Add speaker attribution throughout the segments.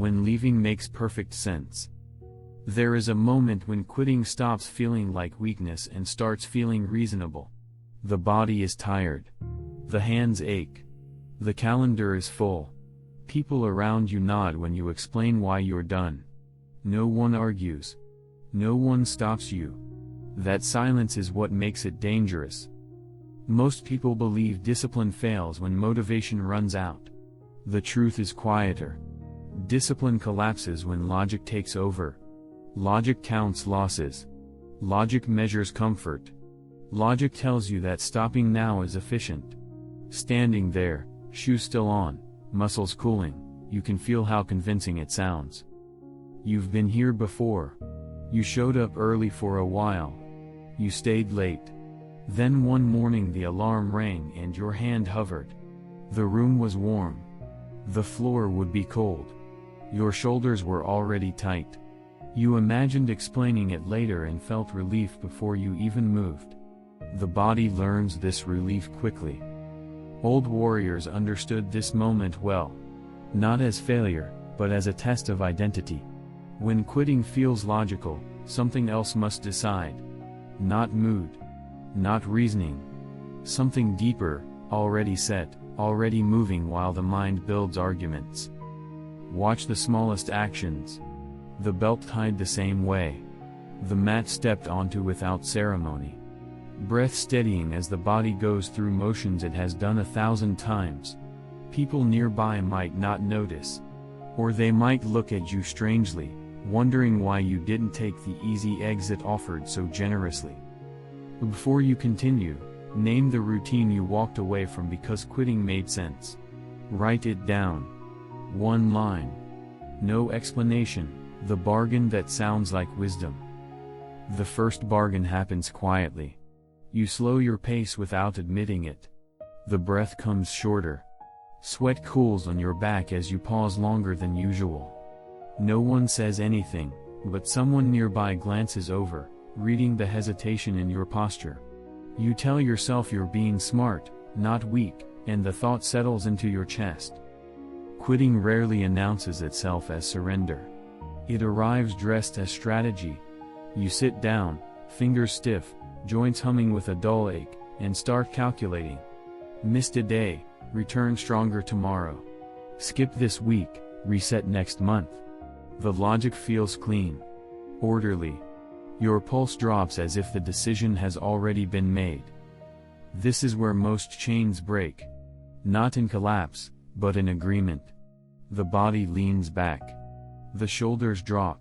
Speaker 1: when leaving makes perfect sense. There is a moment when quitting stops feeling like weakness and starts feeling reasonable. The body is tired. The hands ache. The calendar is full. People around you nod when you explain why you're done. No one argues. No one stops you. That silence is what makes it dangerous. Most people believe discipline fails when motivation runs out. The truth is quieter. Discipline collapses when logic takes over. Logic counts losses. Logic measures comfort. Logic tells you that stopping now is efficient. Standing there, shoes still on, muscles cooling, you can feel how convincing it sounds. You've been here before. You showed up early for a while. You stayed late. Then one morning the alarm rang and your hand hovered. The room was warm. The floor would be cold. Your shoulders were already tight. You imagined explaining it later and felt relief before you even moved. The body learns this relief quickly. Old warriors understood this moment well. Not as failure, but as a test of identity. When quitting feels logical, something else must decide. Not mood. Not reasoning. Something deeper, already set, already moving while the mind builds arguments. Watch the smallest actions. The belt tied the same way. The mat stepped onto without ceremony. Breath steadying as the body goes through motions it has done 1,000 times. People nearby might not notice. Or they might look at you strangely, wondering why you didn't take the easy exit offered so generously. Before you continue, name the routine you walked away from because quitting made sense. Write it down. One line. No explanation, the bargain that sounds like wisdom. The first bargain happens quietly. You slow your pace without admitting it. The breath comes shorter. Sweat cools on your back as you pause longer than usual. No one says anything, but someone nearby glances over, reading the hesitation in your posture. You tell yourself you're being smart, not weak, and the thought settles into your chest. Quitting rarely announces itself as surrender. It arrives dressed as strategy. You sit down, fingers stiff, joints humming with a dull ache, and start calculating. Missed a day, return stronger tomorrow. Skip this week, reset next month. The logic feels clean. Orderly. Your pulse drops as if the decision has already been made. This is where most chains break. Not in collapse, but in agreement. The body leans back. The shoulders drop.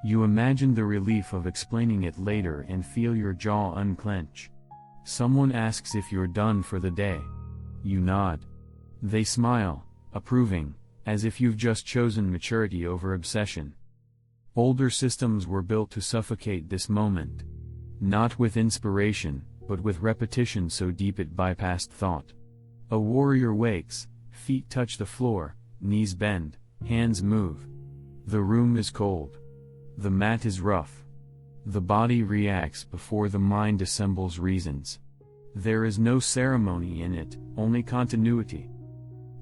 Speaker 1: You imagine the relief of explaining it later and feel your jaw unclench. Someone asks if you're done for the day. You nod. They smile, approving, as if you've just chosen maturity over obsession. Older systems were built to suffocate this moment. Not with inspiration, but with repetition so deep it bypassed thought. A warrior wakes, feet touch the floor, knees bend, hands move. The room is cold. The mat is rough. The body reacts before the mind assembles reasons. There is no ceremony in it, only continuity.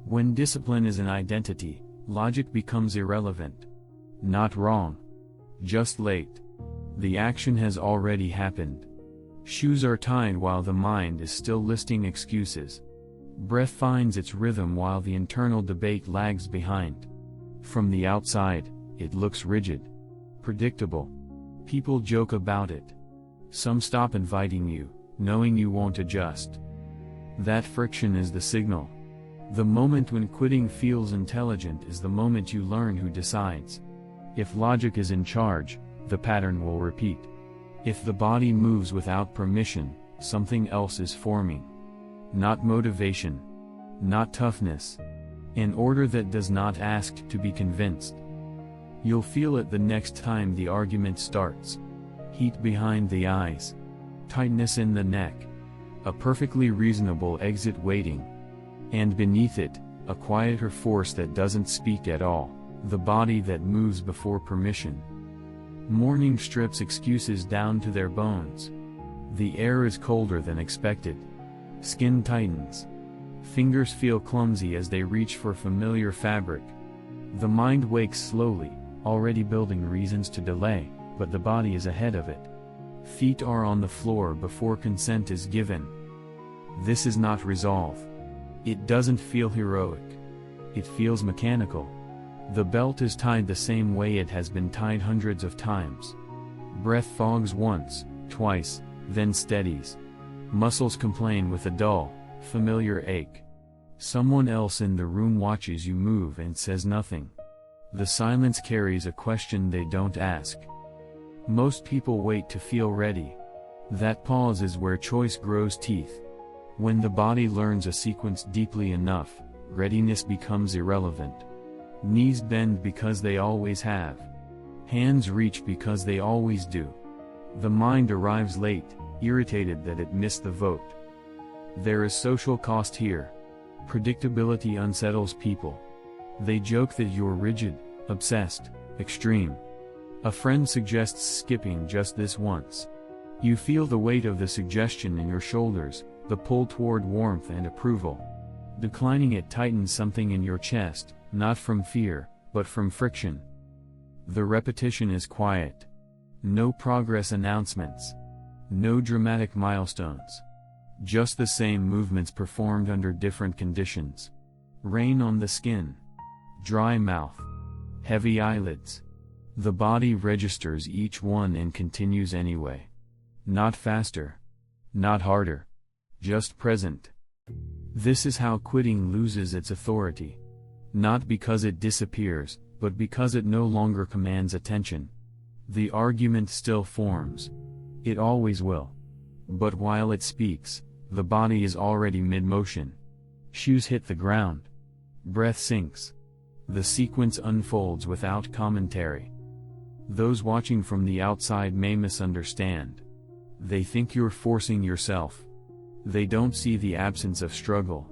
Speaker 1: When discipline is an identity, logic becomes irrelevant. Not wrong. Just late. The action has already happened. Shoes are tied while the mind is still listing excuses. Breath finds its rhythm while the internal debate lags behind. From the outside, it looks rigid. Predictable. People joke about it. Some stop inviting you, knowing you won't adjust. That friction is the signal. The moment when quitting feels intelligent is the moment you learn who decides. If logic is in charge, the pattern will repeat. If the body moves without permission, something else is forming. Not motivation. Not toughness. An order that does not ask to be convinced. You'll feel it the next time the argument starts. Heat behind the eyes. Tightness in the neck. A perfectly reasonable exit waiting. And beneath it, a quieter force that doesn't speak at all, the body that moves before permission. Morning strips excuses down to their bones. The air is colder than expected. Skin tightens. Fingers feel clumsy as they reach for familiar fabric. The mind wakes slowly, already building reasons to delay, but the body is ahead of it. Feet are on the floor before consent is given. This is not resolve. It doesn't feel heroic. It feels mechanical. The belt is tied the same way it has been tied hundreds of times. Breath fogs once, twice, then steadies. Muscles complain with a dull, familiar ache. Someone else in the room watches you move and says nothing. The silence carries a question they don't ask. Most people wait to feel ready. That pause is where choice grows teeth. When the body learns a sequence deeply enough, readiness becomes irrelevant. Knees bend because they always have. Hands reach because they always do. The mind arrives late, irritated that it missed the vote. There is social cost here. Predictability unsettles people. They joke that you're rigid, obsessed, extreme. A friend suggests skipping just this once. You feel the weight of the suggestion in your shoulders, the pull toward warmth and approval. Declining it tightens something in your chest, not from fear, but from friction. The repetition is quiet. No progress announcements. No dramatic milestones. Just the same movements performed under different conditions. Rain on the skin. Dry mouth. Heavy eyelids. The body registers each one and continues anyway. Not faster. Not harder. Just present. This is how quitting loses its authority. Not because it disappears, but because it no longer commands attention. The argument still forms. It always will. But while it speaks, the body is already mid-motion. Shoes hit the ground. Breath sinks. The sequence unfolds without commentary. Those watching from the outside may misunderstand. They think you're forcing yourself. They don't see the absence of struggle.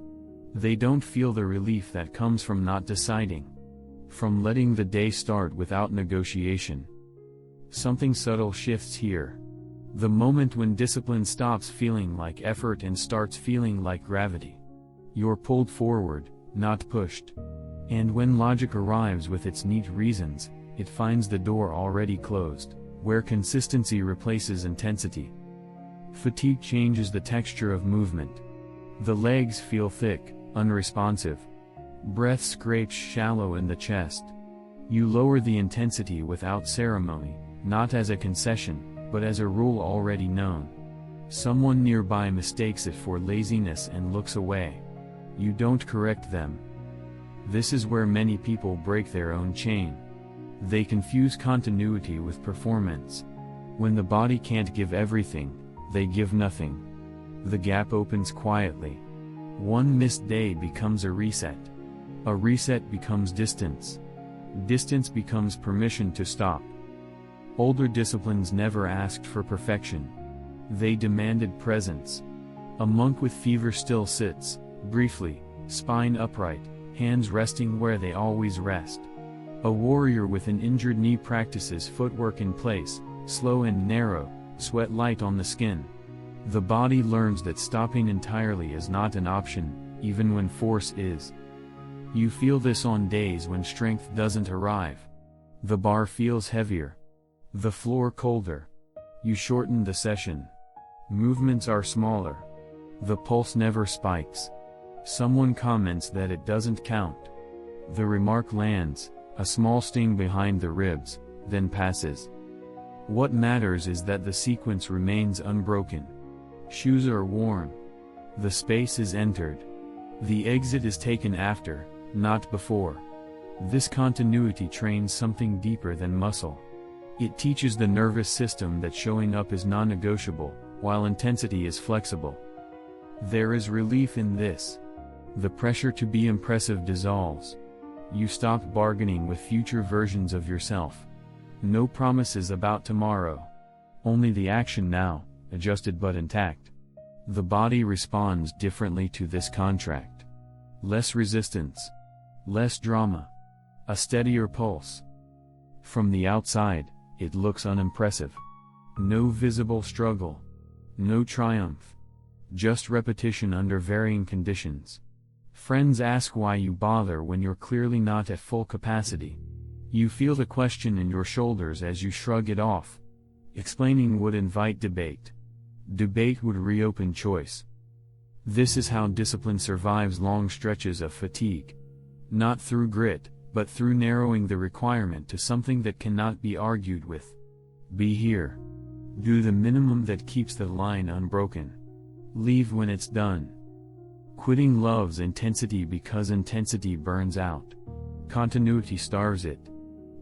Speaker 1: They don't feel the relief that comes from not deciding. From letting the day start without negotiation. Something subtle shifts here. The moment when discipline stops feeling like effort and starts feeling like gravity. You're pulled forward, not pushed. And when logic arrives with its neat reasons, it finds the door already closed, where consistency replaces intensity. Fatigue changes the texture of movement. The legs feel thick, unresponsive. Breath scrapes shallow in the chest. You lower the intensity without ceremony, not as a concession, but as a rule already known. Someone nearby mistakes it for laziness and looks away. You don't correct them. This is where many people break their own chain. They confuse continuity with performance. When the body can't give everything, they give nothing. The gap opens quietly. One missed day becomes a reset. A reset becomes distance. Distance becomes permission to stop. Older disciplines never asked for perfection. They demanded presence. A monk with fever still sits, briefly, spine upright, hands resting where they always rest. A warrior with an injured knee practices footwork in place, slow and narrow, sweat light on the skin. The body learns that stopping entirely is not an option, even when force is. You feel this on days when strength doesn't arrive. The bar feels heavier. The floor colder. You shorten the session. Movements are smaller. The pulse never spikes. Someone comments that it doesn't count. The remark lands, a small sting behind the ribs, then passes. What matters is that the sequence remains unbroken. Shoes are worn. The space is entered. The exit is taken after, not before. This continuity trains something deeper than muscle. It teaches the nervous system that showing up is non-negotiable, while intensity is flexible. There is relief in this. The pressure to be impressive dissolves. You stop bargaining with future versions of yourself. No promises about tomorrow. Only the action now, adjusted but intact. The body responds differently to this contract. Less resistance. Less drama. A steadier pulse. From the outside, it looks unimpressive. No visible struggle. No triumph. Just repetition under varying conditions. Friends ask why you bother when you're clearly not at full capacity. You feel the question in your shoulders as you shrug it off. Explaining would invite debate. Debate would reopen choice. This is how discipline survives long stretches of fatigue. Not through grit, but through narrowing the requirement to something that cannot be argued with. Be here. Do the minimum that keeps the line unbroken. Leave when it's done. Quitting loves intensity because intensity burns out. Continuity starves it.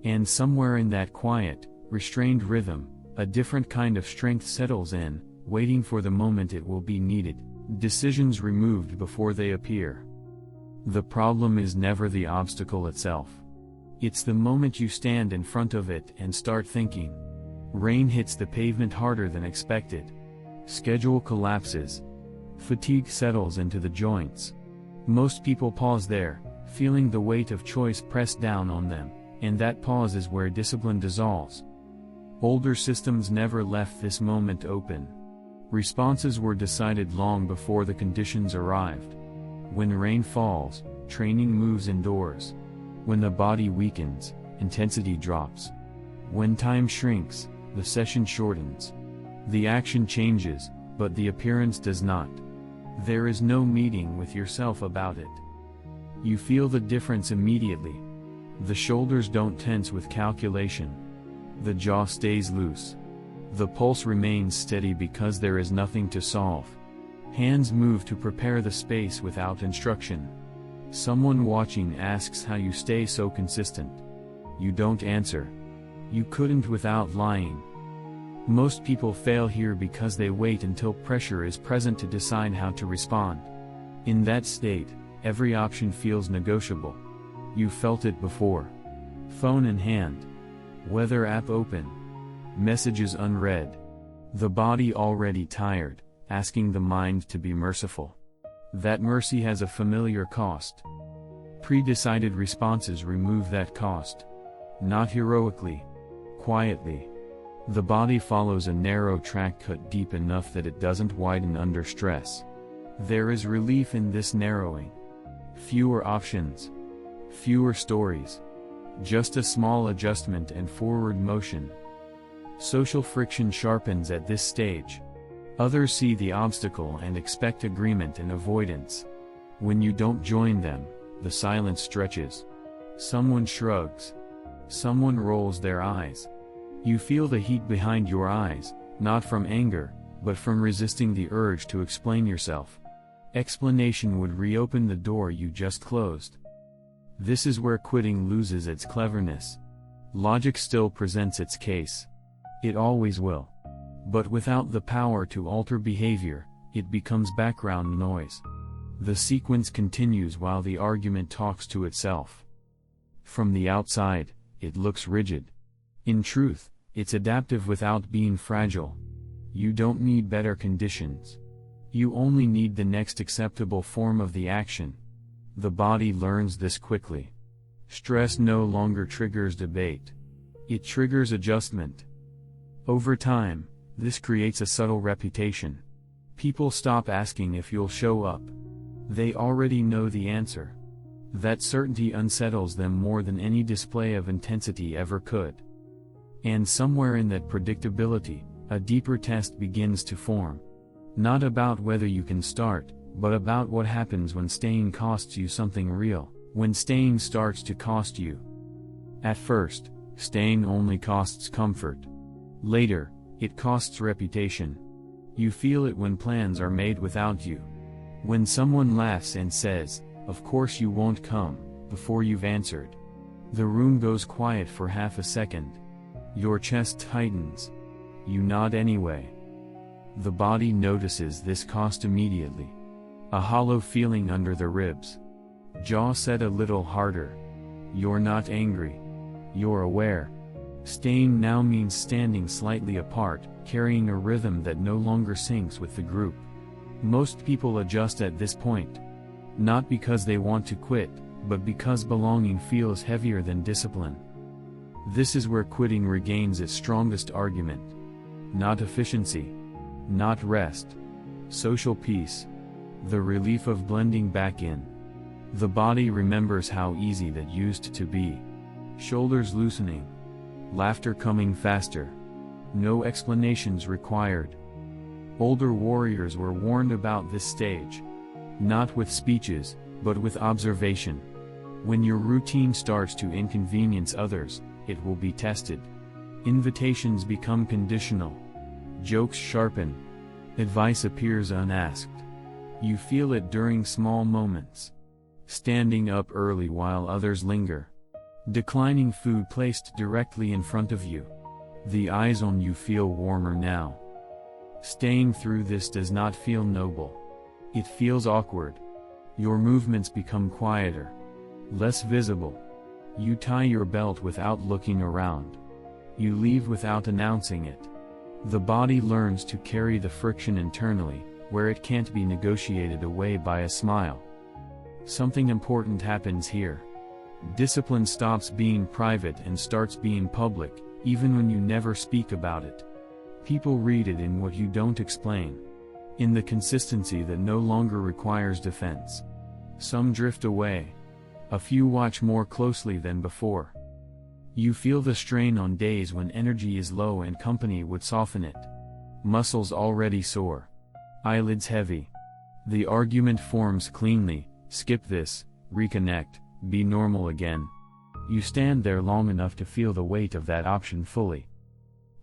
Speaker 1: And somewhere in that quiet, restrained rhythm, a different kind of strength settles in, waiting for the moment it will be needed, decisions removed before they appear. The problem is never the obstacle itself. It's the moment you stand in front of it and start thinking. Rain hits the pavement harder than expected. Schedule collapses. Fatigue settles into the joints. Most people pause there, feeling the weight of choice pressed down on them, and that pause is where discipline dissolves. Older systems never left this moment open. Responses were decided long before the conditions arrived. When rain falls, training moves indoors. When the body weakens, intensity drops. When time shrinks, the session shortens. The action changes, but the appearance does not. There is no meeting with yourself about it. You feel the difference immediately. The shoulders don't tense with calculation. The jaw stays loose. The pulse remains steady because there is nothing to solve. Hands move to prepare the space without instruction. Someone watching asks how you stay so consistent. You don't answer. You couldn't without lying. Most people fail here because they wait until pressure is present to decide how to respond. In that state, every option feels negotiable. You felt it before. Phone in hand. Weather app open. Messages unread. The body already tired, asking the mind to be merciful. That mercy has a familiar cost. Pre-decided responses remove that cost. Not heroically. Quietly. The body follows a narrow track cut deep enough that it doesn't widen under stress. There is relief in this narrowing. Fewer options. Fewer stories. Just a small adjustment and forward motion. Social friction sharpens at this stage. Others see the obstacle and expect agreement and avoidance. When you don't join them, the silence stretches. Someone shrugs. Someone rolls their eyes. You feel the heat behind your eyes, not from anger, but from resisting the urge to explain yourself. Explanation would reopen the door you just closed. This is where quitting loses its cleverness. Logic still presents its case. It always will. But without the power to alter behavior, it becomes background noise. The sequence continues while the argument talks to itself. From the outside, it looks rigid. In truth, it's adaptive without being fragile. You don't need better conditions. You only need the next acceptable form of the action. The body learns this quickly. Stress no longer triggers debate. It triggers adjustment. Over time, this creates a subtle reputation. People stop asking if you'll show up. They already know the answer. That certainty unsettles them more than any display of intensity ever could. And somewhere in that predictability, a deeper test begins to form. Not about whether you can start, but about what happens when staying costs you something real, when staying starts to cost you. At first, staying only costs comfort. Later, it costs reputation. You feel it when plans are made without you. When someone laughs and says, "Of course you won't come," before you've answered. The room goes quiet for half a second. Your chest tightens. You nod anyway. The body notices this cost immediately. A hollow feeling under the ribs. Jaw set a little harder. You're not angry. You're aware. Staying now means standing slightly apart, carrying a rhythm that no longer syncs with the group. Most people adjust at this point. Not because they want to quit, but because belonging feels heavier than discipline. This is where quitting regains its strongest argument. Not efficiency. Not rest. Social peace. The relief of blending back in. The body remembers how easy that used to be. Shoulders loosening. Laughter coming faster. No explanations required. Older warriors were warned about this stage. Not with speeches, but with observation. When your routine starts to inconvenience others, it will be tested. Invitations become conditional. Jokes sharpen. Advice appears unasked. You feel it during small moments. Standing up early while others linger. Declining food placed directly in front of you. The eyes on you feel warmer now. Staying through this does not feel noble. It feels awkward. Your movements become quieter. Less visible. You tie your belt without looking around. You leave without announcing it. The body learns to carry the friction internally, where it can't be negotiated away by a smile. Something important happens here. Discipline stops being private and starts being public, even when you never speak about it. People read it in what you don't explain. In the consistency that no longer requires defense. Some drift away. A few watch more closely than before. You feel the strain on days when energy is low and company would soften it. Muscles already sore. Eyelids heavy. The argument forms cleanly: skip this, reconnect, be normal again. You stand there long enough to feel the weight of that option fully.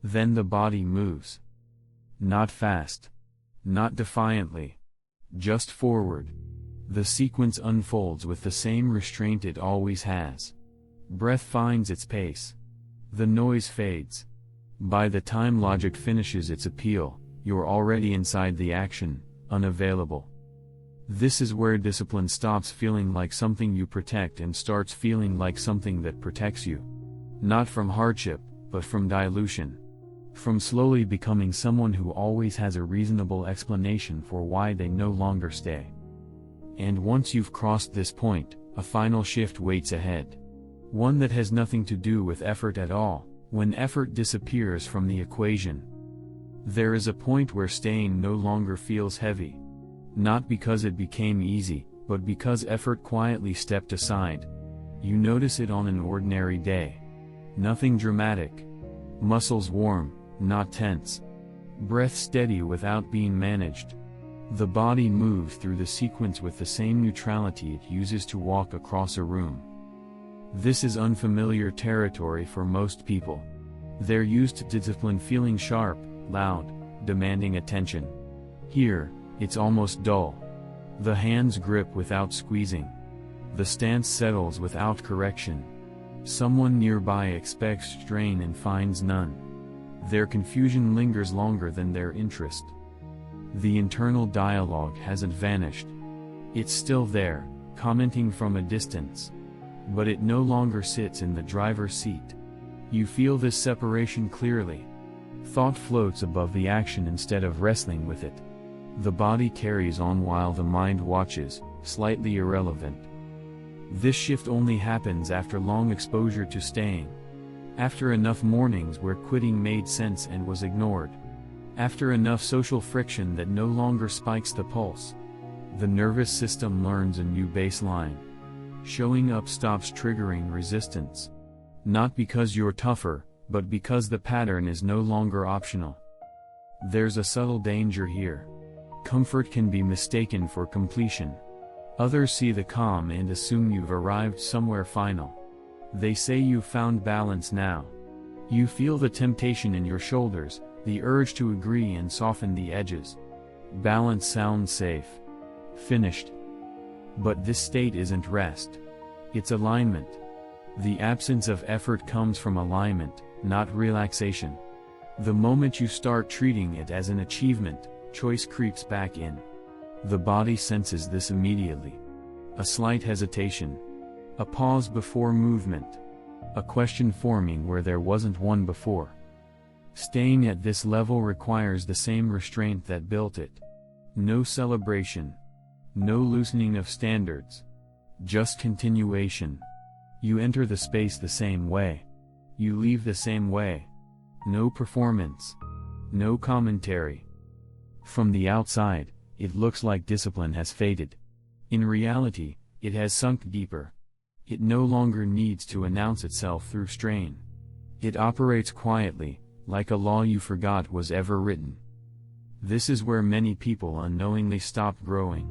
Speaker 1: Then the body moves. Not fast. Not defiantly. Just forward. The sequence unfolds with the same restraint it always has. Breath finds its pace. The noise fades. By the time logic finishes its appeal, you're already inside the action, unavailable. This is where discipline stops feeling like something you protect and starts feeling like something that protects you. Not from hardship, but from dilution. From slowly becoming someone who always has a reasonable explanation for why they no longer stay. And once you've crossed this point, a final shift waits ahead. One that has nothing to do with effort at all, when effort disappears from the equation. There is a point where staying no longer feels heavy. Not because it became easy, but because effort quietly stepped aside. You notice it on an ordinary day. Nothing dramatic. Muscles warm, not tense. Breath steady without being managed. The body moves through the sequence with the same neutrality it uses to walk across a room. This is unfamiliar territory for most people. They're used to discipline feeling sharp, loud, demanding attention. Here, it's almost dull. The hands grip without squeezing. The stance settles without correction. Someone nearby expects strain and finds none. Their confusion lingers longer than their interest. The internal dialogue hasn't vanished. It's still there, commenting from a distance. But it no longer sits in the driver's seat. You feel this separation clearly. Thought floats above the action instead of wrestling with it. The body carries on while the mind watches, slightly irrelevant. This shift only happens after long exposure to staying. After enough mornings where quitting made sense and was ignored. After enough social friction that no longer spikes the pulse. The nervous system learns a new baseline. Showing up stops triggering resistance. Not because you're tougher, but because the pattern is no longer optional. There's a subtle danger here. Comfort can be mistaken for completion. Others see the calm and assume you've arrived somewhere final. They say you've found balance now. You feel the temptation in your shoulders, the urge to agree and soften the edges. Balance sounds safe. Finished. But this state isn't rest. It's alignment. The absence of effort comes from alignment, not relaxation. The moment you start treating it as an achievement, choice creeps back in. The body senses this immediately. A slight hesitation. A pause before movement. A question forming where there wasn't one before. Staying at this level requires the same restraint that built it. No celebration. No loosening of standards. Just continuation. You enter the space the same way. You leave the same way. No performance. No commentary. From the outside, it looks like discipline has faded. In reality, It has sunk deeper. It no longer needs to announce itself through strain. It operates quietly, like a law you forgot was ever written. This is where many people unknowingly stop growing.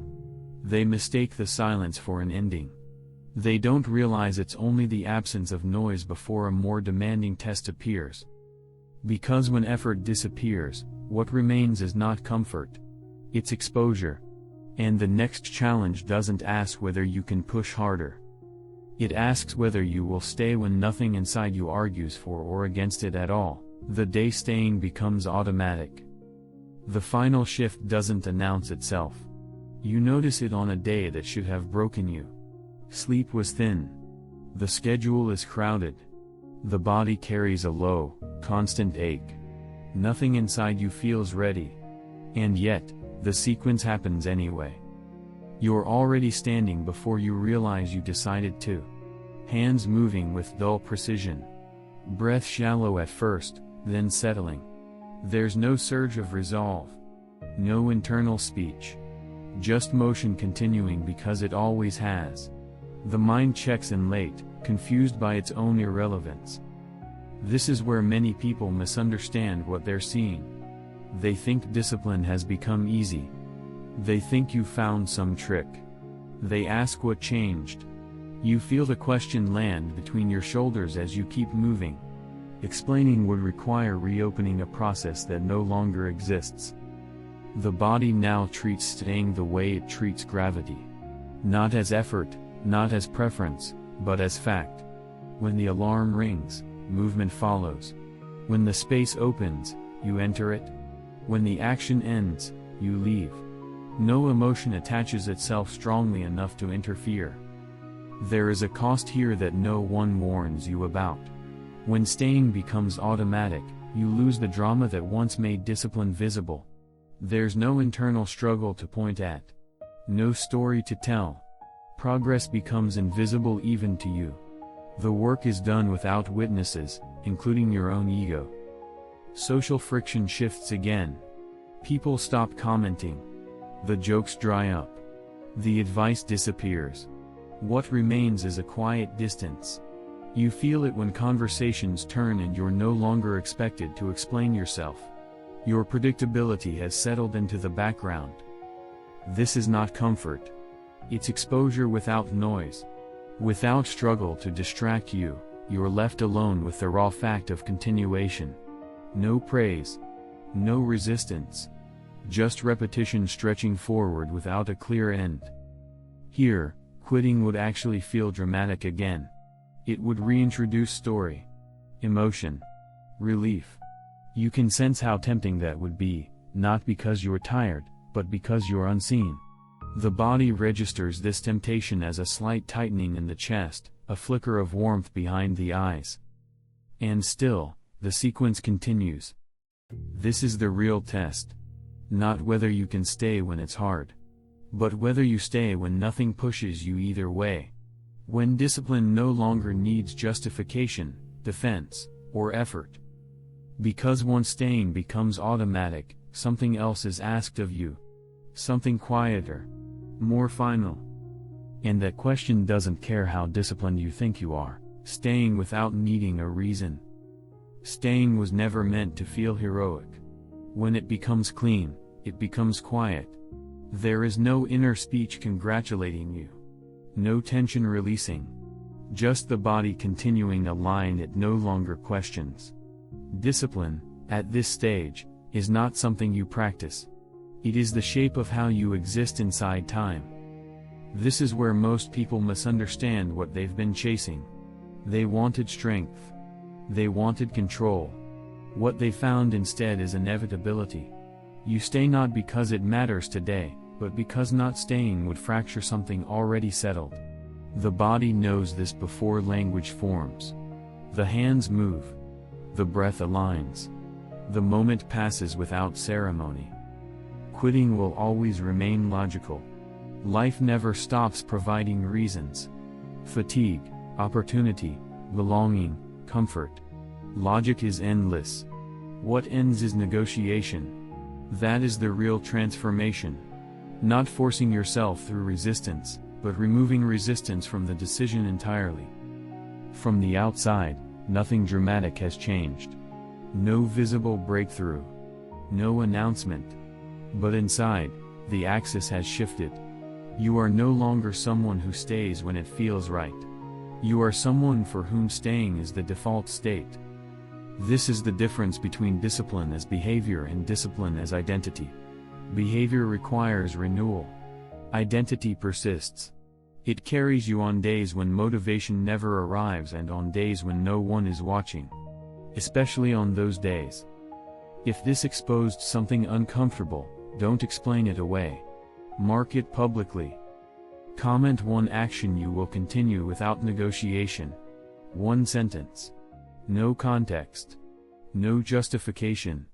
Speaker 1: They mistake the silence for an ending. They don't realize it's only the absence of noise before a more demanding test appears. Because when effort disappears, what remains is not comfort. It's exposure. And the next challenge doesn't ask whether you can push harder. It asks whether you will stay when nothing inside you argues for or against it at all. The day staying becomes automatic. The final shift doesn't announce itself. You notice it on a day that should have broken you. Sleep was thin. The schedule is crowded. The body carries a low, constant ache. Nothing inside you feels ready. And yet, the sequence happens anyway. You're already standing before you realize you decided to. Hands moving with dull precision. Breath shallow at first, then settling. There's no surge of resolve. No internal speech. Just motion continuing because it always has. The mind checks in late, confused by its own irrelevance. This is where many people misunderstand what they're seeing. They think discipline has become easy. They think you found some trick. They ask what changed. You feel the question land between your shoulders as you keep moving. Explaining would require reopening a process that no longer exists. The body now treats staying the way it treats gravity. Not as effort, not as preference, but as fact. When the alarm rings, movement follows. When the space opens, you enter it. When the action ends, you leave. No emotion attaches itself strongly enough to interfere. There is a cost here that no one warns you about. When staying becomes automatic, you lose the drama that once made discipline visible. There's no internal struggle to point at. No story to tell. Progress becomes invisible even to you. The work is done without witnesses, including your own ego. Social friction shifts again. People stop commenting. The jokes dry up. The advice disappears. What remains is a quiet distance. You feel it when conversations turn and you're no longer expected to explain yourself. Your predictability has settled into the background. This is not comfort. It's exposure without noise. Without struggle to distract you, you're left alone with the raw fact of continuation. No praise. No resistance. Just repetition stretching forward without a clear end. Here, quitting would actually feel dramatic again. It would reintroduce story, emotion, relief. You can sense how tempting that would be, not because you're tired, but because you're unseen. The body registers this temptation as a slight tightening in the chest, a flicker of warmth behind the eyes. And still, the sequence continues. This is the real test. Not whether you can stay when it's hard, but whether you stay when nothing pushes you either way. When discipline no longer needs justification, defense, or effort. Because once staying becomes automatic, something else is asked of you. Something quieter. More final. And that question doesn't care how disciplined you think you are. Staying without needing a reason. Staying was never meant to feel heroic. When it becomes clean, it becomes quiet. There is no inner speech congratulating you. No tension releasing. Just the body continuing a line it no longer questions. Discipline, at this stage, is not something you practice. It is the shape of how you exist inside time. This is where most people misunderstand what they've been chasing. They wanted strength. They wanted control. What they found instead is inevitability. You stay not because it matters today, but because not staying would fracture something already settled. The body knows this before language forms. The hands move. The breath aligns. The moment passes without ceremony. Quitting will always remain logical. Life never stops providing reasons. Fatigue, opportunity, belonging, comfort. Logic is endless. What ends is negotiation. That is the real transformation. Not forcing yourself through resistance, but removing resistance from the decision entirely. From the outside, nothing dramatic has changed. No visible breakthrough. No announcement. But inside, the axis has shifted. You are no longer someone who stays when it feels right. You are someone for whom staying is the default state. This is the difference between discipline as behavior and discipline as identity. Behavior requires renewal. Identity persists. It carries you on days when motivation never arrives and on days when no one is watching. Especially on those days. If this exposed something uncomfortable, don't explain it away. Mark it publicly. Comment one action you will continue without negotiation. One sentence. No context. No justification.